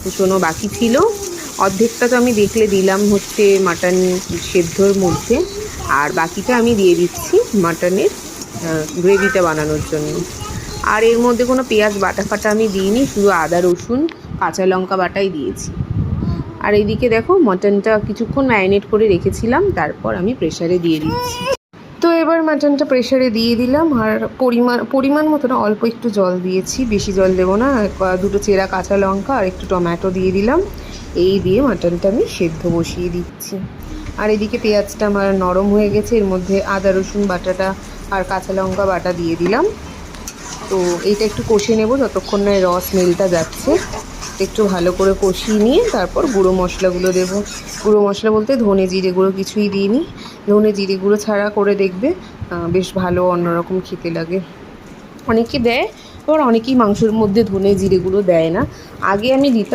কুচোনো বাকি ছিল, অর্ধেকটা তো আমি দেখলে দিলাম হচ্ছে মাটন সেদ্ধর মধ্যে, আর বাকিটা আমি দিয়ে দিচ্ছি মাটনের গ্রেভিটা বানানোর জন্য। আর এর মধ্যে কোনো পেঁয়াজ বাটা ফাটা আমি দিইনি, শুধু আদা রসুন কাঁচা লঙ্কা বাটাই দিয়েছি। আর এইদিকে দেখো মাটনটা কিছুক্ষণ ম্যারিনেট করে রেখেছিলাম, তারপর আমি প্রেসারে দিয়ে দিচ্ছি। তো এবার মাটনটা প্রেসারে দিয়ে দিলাম, আর পরিমাণ মতো না, অল্প একটু জল দিয়েছি, বেশি জল দেবো না। দুটো চেরা কাঁচা লঙ্কা আর একটু টমেটো দিয়ে দিলাম। এই দিয়ে মাটনটা আমি সেদ্ধ বসিয়ে দিচ্ছি। আর এদিকে পেঁয়াজটা আমার নরম হয়ে গেছে, এর মধ্যে আদা রসুন বাটাটা আর কাঁচা লঙ্কা বাটা দিয়ে দিলাম। তো এইটা একটু কষিয়ে নেব যতক্ষণ না র স্মেলটা যাচ্ছে। একটু ভালো করে কষিয়ে নিয়ে তারপর গুঁড়ো মশলাগুলো দেবো। গুঁড়ো মশলা বলতে ধনে জিরে গুঁড়ো কিছুই দিইনি, ধনে জিরে গুঁড়ো ছাড়া করে দেখবে, বেশ ভালো অন্যরকম খেতে লাগে। অনেকে দেয়, আবার অনেকেই মাংসের মধ্যে ধনে জিরে গুঁড়ো দেয় না। আগে আমি দিতাম,